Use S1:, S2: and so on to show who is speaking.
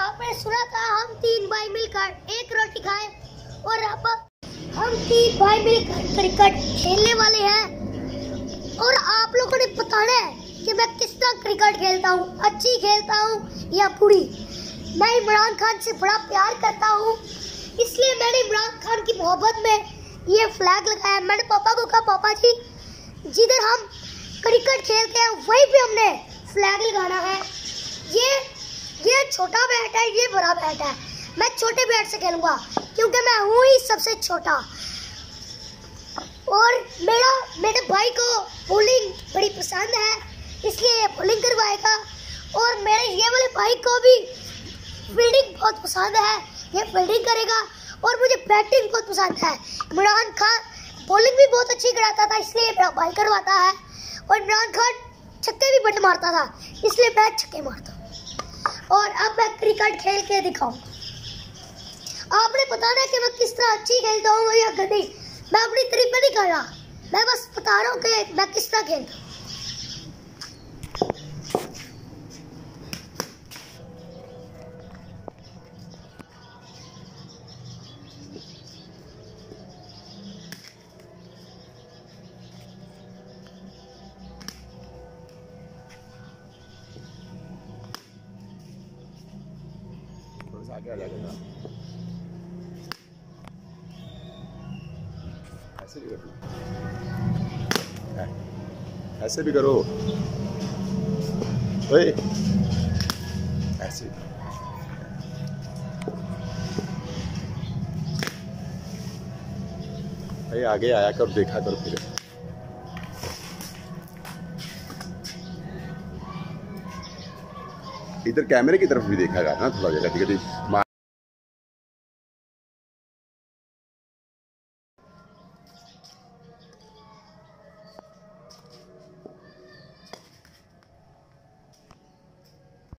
S1: आपने सुना था हम 3 भाई मिलकर एक रोटी खाए और अब हम 3 भाई मिलकर क्रिकेट खेलने वाले हैं और आप लोगों ने बताना है कि मैं किस तरह क्रिकेट खेलता हूँ, अच्छी खेलता हूँ या बुरी। मैं इमरान खान से बड़ा प्यार करता हूँ, इसलिए मैंने इमरान खान की मोहब्बत में ये फ्लैग लगाया। मैंने पापा को कहा, पापा जी जिधर हम क्रिकेट खेलते हैं वहीं पे हमने फ्लैग लगाना है। ये छोटा बैट है, ये बड़ा बैट है। मैं छोटे बैट से खेलूंगा क्योंकि मैं हूँ ही सबसे छोटा। और मेरे भाई को बॉलिंग बड़ी पसंद है, इसलिए ये बॉलिंग करवाएगा। और मेरे ये वाले भाई को भी फील्डिंग बहुत पसंद है, ये फील्डिंग करेगा। और मुझे बैटिंग बहुत पसंद है। इमरान खान बॉलिंग भी बहुत अच्छी कराता था, इसलिए मेरा भाई करवाता है। और इमरान खान छक्के भी बड़े मारता था, इसलिए मैं छक्के मारता हूँ। और अब मैं क्रिकेट खेल के दिखाऊं। आपने बताना है कि मैं किस तरह अच्छी खेलता हूँ या गंदी। मैं अपनी तारीफ नहीं कर रहा, मैं बस बता रहा हूँ कि मैं किस तरह खेलता हूँ।
S2: आगे आ जाएगा। ऐसे भी करो, ऐसे भी करो, ओए ऐसे। भाई आगे आया कब देखा करो फिर। इधर कैमरे की तरफ भी देखा जाता है ना थोड़ा जगह।